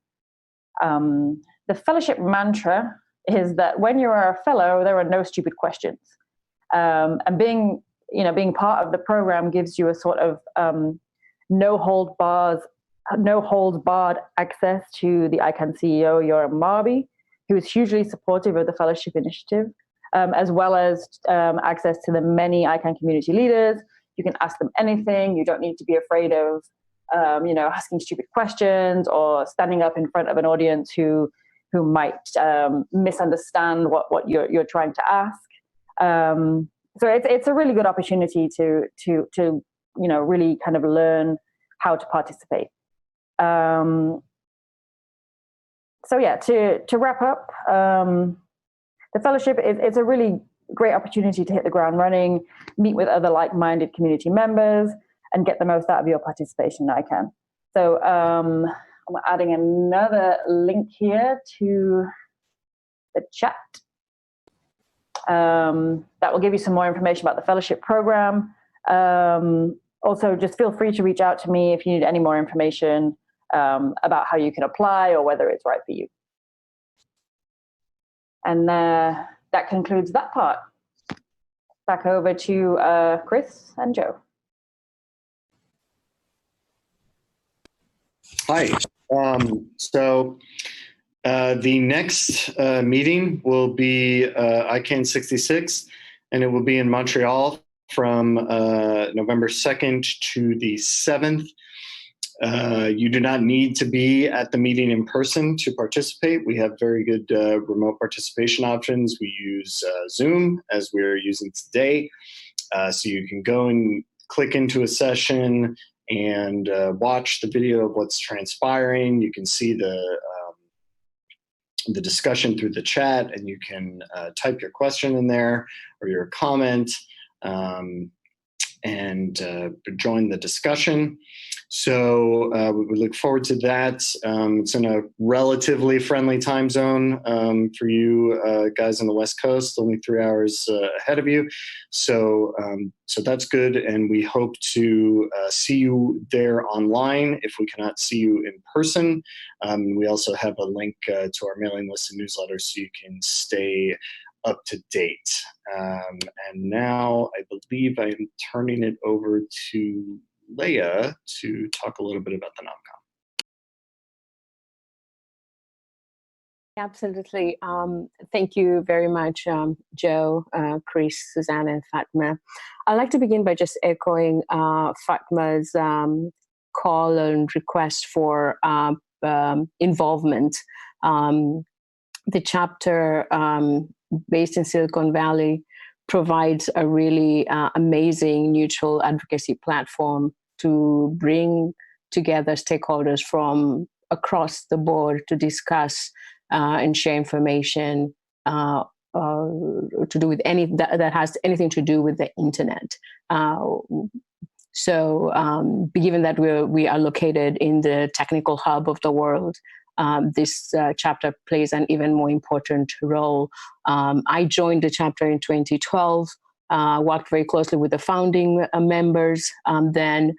The fellowship mantra is that when you are a fellow, there are no stupid questions. And being part of the program gives you a sort of no holds barred access to the ICANN CEO, Yoram Marbi, who is hugely supportive of the fellowship initiative, as well as access to the many ICANN community leaders. You can ask them anything. You don't need to be afraid of, asking stupid questions or standing up in front of an audience who might misunderstand what you're trying to ask. So it's a really good opportunity to really kind of learn how to participate. So yeah, to wrap up, the fellowship it's a really great opportunity to hit the ground running, meet with other like-minded community members, and get the most out of your participation in ICANN. So I'm adding another link here to the chat. That will give you some more information about the fellowship program. Also, just feel free to reach out to me if you need any more information about how you can apply or whether it's right for you. And that concludes that part. Back over to Chris and Joe. Hi. So the next meeting will be ICANN 66, and it will be in Montreal from November 2nd to the 7th. You do not need to be at the meeting in person to participate. We have very good remote participation options. We use Zoom, as we're using today. So you can go and click into a session and watch the video of what's transpiring. You can see the the discussion through the chat, and you can type your question in there or your comment, and join the discussion. So we look forward to that. It's in a relatively friendly time zone for you guys on the West Coast, only 3 hours ahead of you. So that's good, and we hope to see you there online if we cannot see you in person. We also have a link to our mailing list and newsletter so you can stay up to date. And now I believe I am turning it over to Leah to talk a little bit about the NomCom. Absolutely. Thank you very much, Joe, Chris, Susanna, and Fatma. I'd like to begin by just echoing Fatma's call and request for involvement. The chapter based in Silicon Valley provides a really amazing neutral advocacy platform to bring together stakeholders from across the board to discuss and share information to do with that has anything to do with the internet. So given that we are located in the technical hub of the world, this chapter plays an even more important role. I joined the chapter in 2012, worked very closely with the founding members, then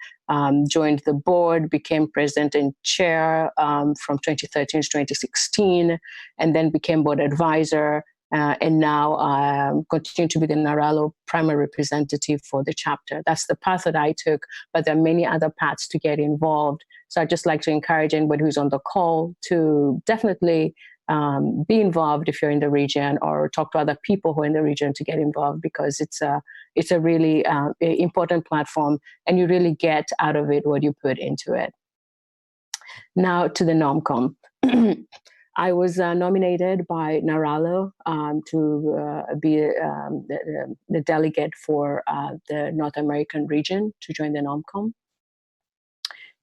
joined the board, became president and chair from 2013 to 2016, and then became board advisor, and now continue to be the Naralo primary representative for the chapter. That's the path that I took, but there are many other paths to get involved. So I'd just like to encourage anybody who's on the call to definitely be involved if you're in the region, or talk to other people who are in the region to get involved, because it's a really important platform, and you really get out of it what you put into it. Now to the NomCom. I was nominated by Naralo to be the delegate for the North American region to join the NomCom.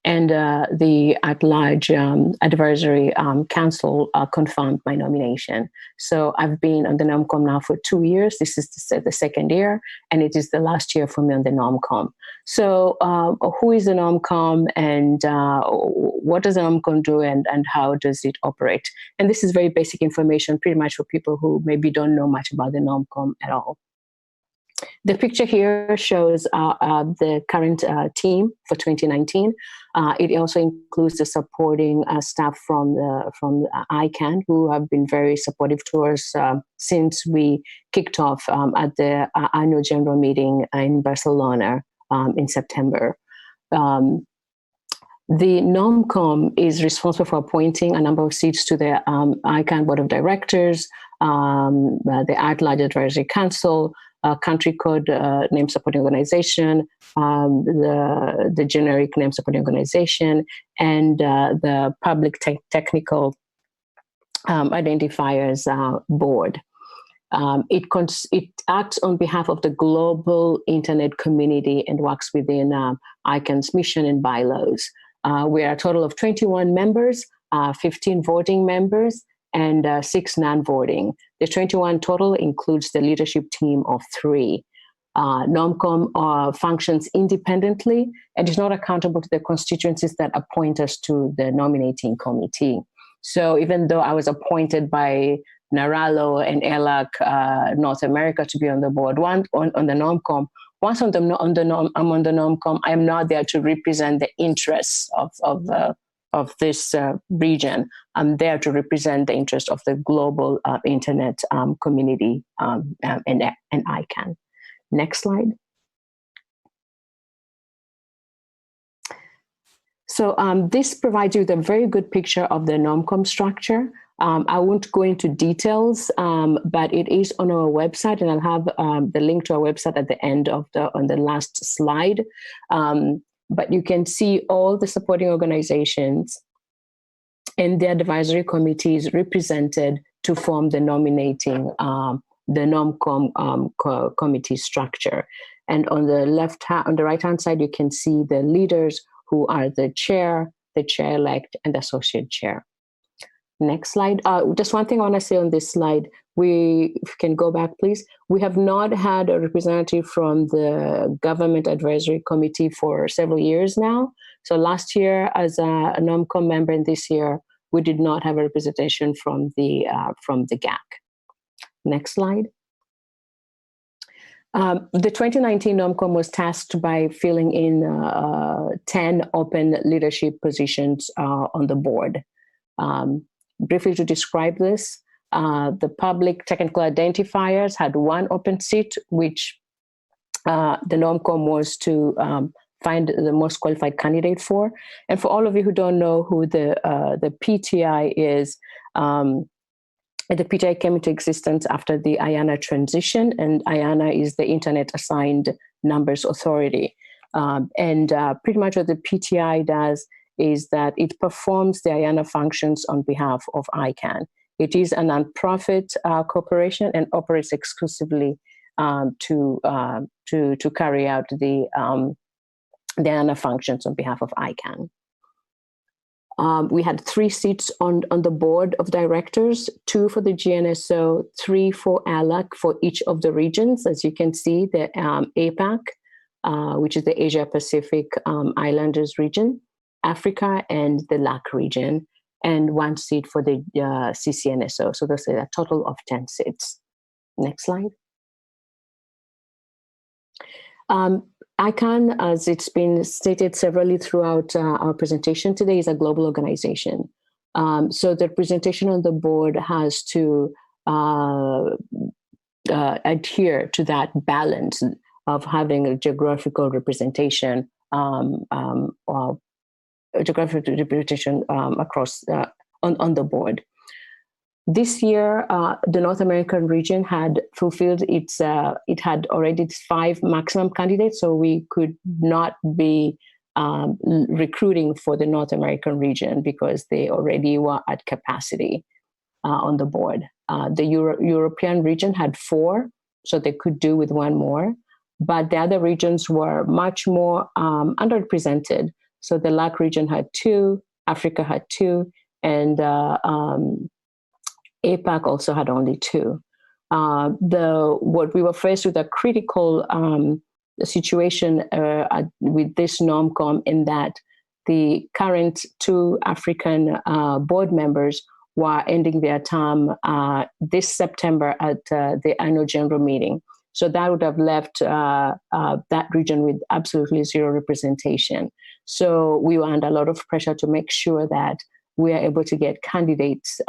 And the at-large advisory council confirmed my nomination. So I've been on the NomCom now for 2 years. This is the second year, and it is the last year for me on the NomCom. So who is the NomCom, and what does the NomCom do, and how does it operate? And this is very basic information, pretty much for people who maybe don't know much about the NomCom at all. The picture here shows the current team for 2019. It also includes the supporting staff from ICANN, who have been very supportive to us since we kicked off at the annual general meeting in Barcelona in September. The NomCom is responsible for appointing a number of seats to the ICANN Board of Directors, the at-large advisory council, country code name supporting organization, the generic name supporting organization, and the public technical identifiers board. It acts on behalf of the global internet community and works within ICANN's mission and bylaws. We are a total of 21 members, 15 voting members, and 6 non-voting. The 21 total includes the leadership team of 3. NomCom functions independently and is not accountable to the constituencies that appoint us to the nominating committee. So even though I was appointed by Naralo and ELAC North America to be on the board, on the NomCom, once I'm on the NomCom, I'm not there to represent the interests of this region. I'm there to represent the interest of the global internet community and ICANN. Next slide. So this provides you with a very good picture of the NomCom structure. I won't go into details, but it is on our website, and I'll have the link to our website at the end of on the last slide. But you can see all the supporting organizations and their advisory committees represented to form the nominating, the NomCom committee structure. And on the right-hand side, you can see the leaders who are the chair-elect, and the associate chair. Next slide. Just one thing I want to say on this slide. If you can go back, please. We have not had a representative from the Government Advisory Committee for several years now. So last year, as a NOMCOM member, and this year, we did not have a representation from the GAC. Next slide. The 2019 NOMCOM was tasked by filling in 10 open leadership positions on the board. Briefly to describe this, the public technical identifiers had one open seat, which the NOMCOM was to find the most qualified candidate for. And for all of you who don't know who the PTI is, the PTI came into existence after the IANA transition, and IANA is the Internet Assigned Numbers Authority. Pretty much what the PTI does is that it performs the IANA functions on behalf of ICANN. It is a nonprofit corporation and operates exclusively to carry out the IANA functions on behalf of ICANN. We had 3 seats on the board of directors, 2 for the GNSO, 3 for ALAC for each of the regions. As you can see, the APAC, which is the Asia Pacific Islanders region, Africa, and the LAC region, and 1 seat for the CCNSO. So that's a total of 10 seats. Next slide. ICANN, as it's been stated severally throughout our presentation today, is a global organization. So the representation on the board has to adhere to that balance of having a geographical representation across on the board. This year, the North American region had fulfilled its, it had already 5 maximum candidates, so we could not be recruiting for the North American region because they already were at capacity on the board. The European region had 4, so they could do with 1 more, but the other regions were much more underrepresented. So the LAC region had 2, Africa had 2, and APAC also had only 2. What we were faced with a critical situation with this NOMCOM in that the current 2 African board members were ending their term this September at the annual general meeting. So that would have left that region with absolutely 0 representation. So we were under a lot of pressure to make sure that we are able to get candidates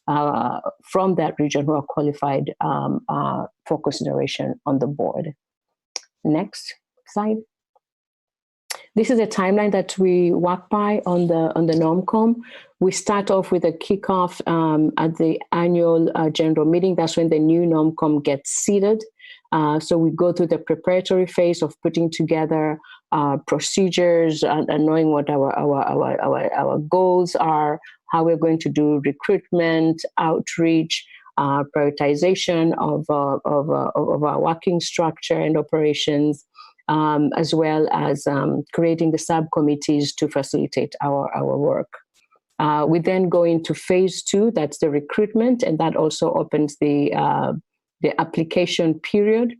from that region who are qualified for consideration on the board. Next slide. This is a timeline that we work by on the NOMCOM. We start off with a kickoff at the annual general meeting. That's when the new NOMCOM gets seated. So we go through the preparatory phase of putting together procedures and knowing what our goals are, how we're going to do recruitment, outreach, prioritization of our working structure and operations, as well as creating the subcommittees to facilitate our work. We then go into phase 2, that's the recruitment, and that also opens the application period.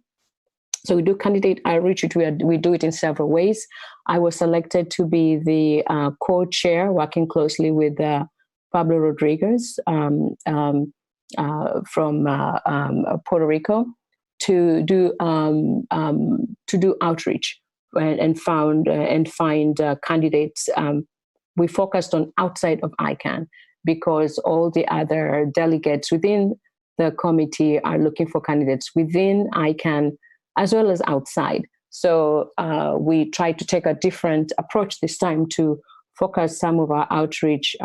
So we do candidate outreach, we do it in several ways. I was selected to be the co-chair, working closely with Pablo Rodriguez from Puerto Rico to do outreach and find candidates. We focused on outside of ICANN because all the other delegates within the committee are looking for candidates within ICANN as well as outside. So we tried to take a different approach this time to focus some of our outreach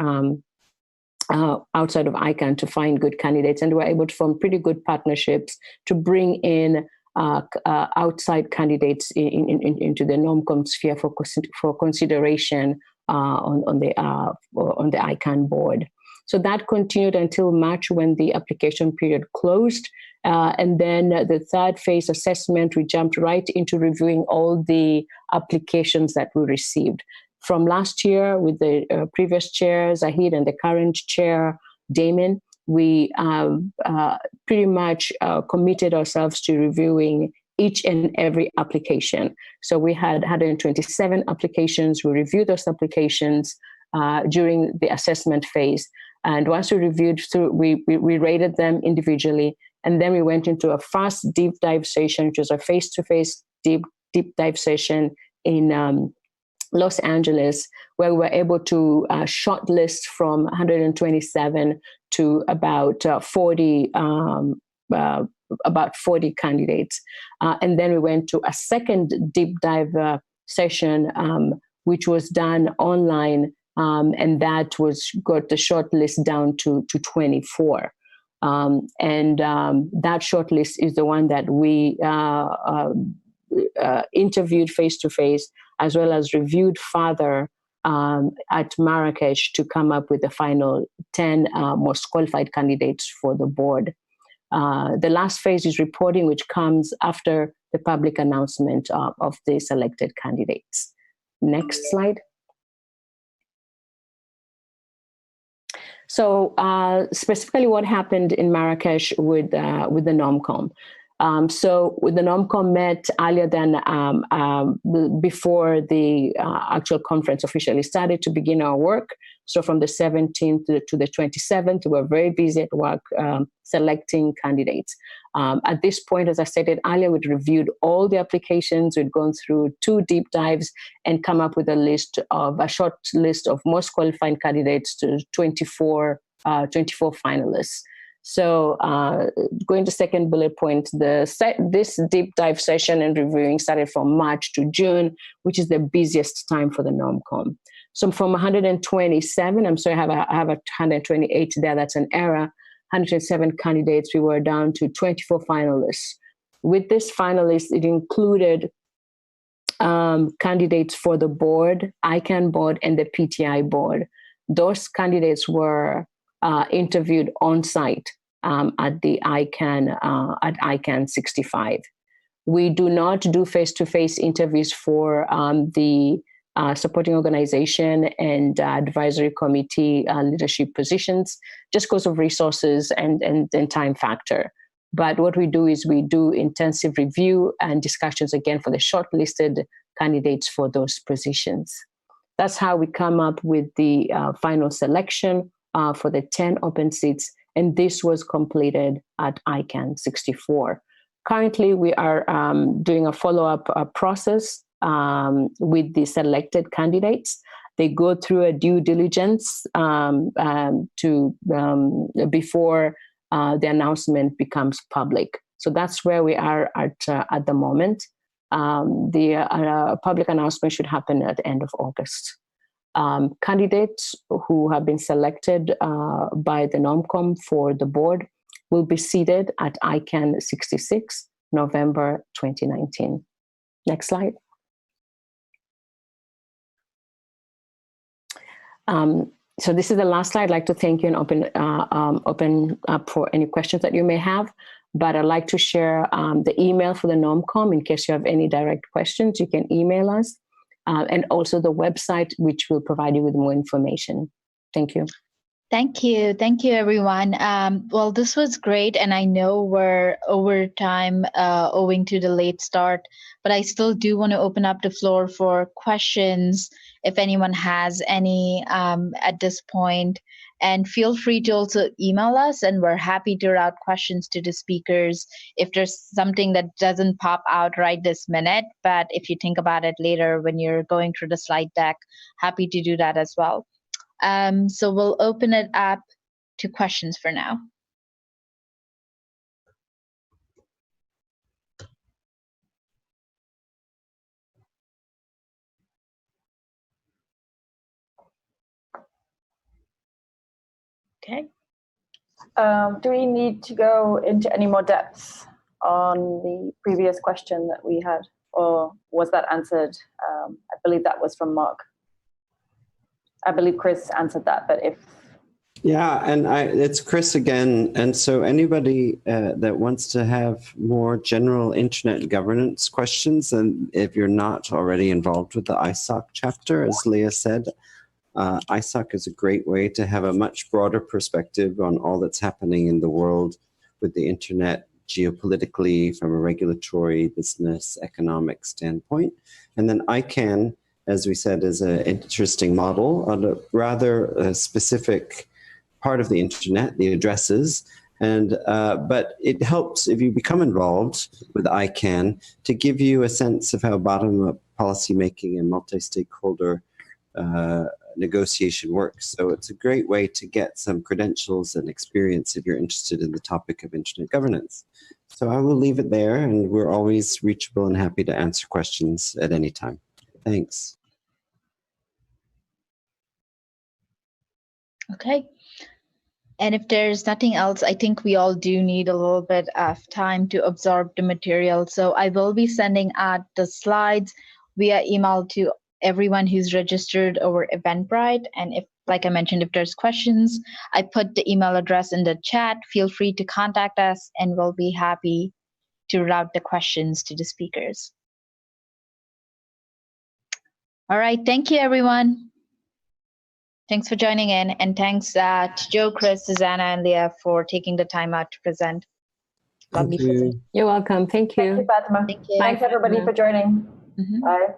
outside of ICANN to find good candidates. And we're able to form pretty good partnerships to bring in outside candidates into the NOMCOM sphere for consideration on the ICANN board. So that continued until March when the application period closed. And then the 3rd phase assessment, we jumped right into reviewing all the applications that we received. From last year with the previous chair, Zahid, and the current chair, Damon, we pretty much committed ourselves to reviewing each and every application. So we had 127 applications. We reviewed those applications during the assessment phase. And once we reviewed through, we rated them individually. And then we went into a first deep dive session, which was a face-to-face deep dive session in Los Angeles, where we were able to shortlist from 127 to about 40 candidates. And then we went to a second deep dive session, which was done online, and that got the shortlist down to 24. That shortlist is the one that we interviewed face-to-face, as well as reviewed further at Marrakech to come up with the final 10 most qualified candidates for the board. The last phase is reporting, which comes after the public announcement of the selected candidates. Next slide. So specifically what happened in Marrakech with the NOMCOM. So with the NOMCOM met earlier than before the actual conference officially started to begin our work. So from the 17th to the 27th, we were very busy at work selecting candidates. At this point, as I stated earlier, we'd reviewed all the applications. We'd gone through 2 deep dives and come up with a short list of most qualified candidates to 24 finalists. So going to second bullet point, this deep dive session and reviewing started from March to June, which is the busiest time for the NOMCOM. So from 127, I'm sorry, I have 128 there, that's an error, 107 candidates, we were down to 24 finalists. With this finalists, it included candidates for the board, ICANN board, and the PTI board. Those candidates were interviewed on site at the ICANN 65. We do not do face-to-face interviews for the supporting organization and advisory committee leadership positions, just because of resources and time factor. But what we do is we do intensive review and discussions again for the shortlisted candidates for those positions. That's how we come up with the final selection for the 10 open seats, and this was completed at ICANN 64. Currently, we are doing a follow-up process with the selected candidates. They go through a due diligence before the announcement becomes public. So that's where we are at the moment. The public announcement should happen at the end of August. Candidates who have been selected by the NOMCOM for the board will be seated at ICANN 66, November 2019. Next slide. So this is the last slide. I'd like to thank you and open up for any questions that you may have. But I'd like to share the email for the NOMCOM in case you have any direct questions. You can email us. And also the website, which will provide you with more information. Thank you. Thank you. Thank you, everyone. Well, this was great. And I know we're over time owing to the late start, but I still do want to open up the floor for questions if anyone has any at this point. And feel free to also email us, and we're happy to route questions to the speakers if there's something that doesn't pop out right this minute. But if you think about it later when you're going through the slide deck, happy to do that as well. So we'll open it up to questions for now. Okay. Do we need to go into any more depth on the previous question that we had, or was that answered? I believe that was from Mark. I believe Chris answered that, but if... Yeah, and it's Chris again. And so anybody that wants to have more general internet governance questions, and if you're not already involved with the ISOC chapter, as Leah said, ISOC is a great way to have a much broader perspective on all that's happening in the world with the internet geopolitically, from a regulatory, business, economic standpoint. And then ICANN, as we said, is an interesting model on a rather specific part of the internet, the addresses. And but it helps if you become involved with ICANN to give you a sense of how bottom-up policymaking and multi-stakeholder negotiation works. So it's a great way to get some credentials and experience if you're interested in the topic of internet governance. So I will leave it there, and we're always reachable and happy to answer questions at any time. Thanks. Okay. And if there's nothing else, I think we all do need a little bit of time to absorb the material. So I will be sending out the slides via email to everyone who's registered over Eventbrite. And if, like I mentioned, if there's questions, I put the email address in the chat. Feel free to contact us, and we'll be happy to route the questions to the speakers. All right. Thank you, everyone. Thanks for joining in, and thanks to Joe, Chris, Susanna, and Leah for taking the time out to present. Lovely. Thank you. You're welcome. Thank you. Thank you, Fatima. Thank you. Thanks, everybody, for joining. Bye.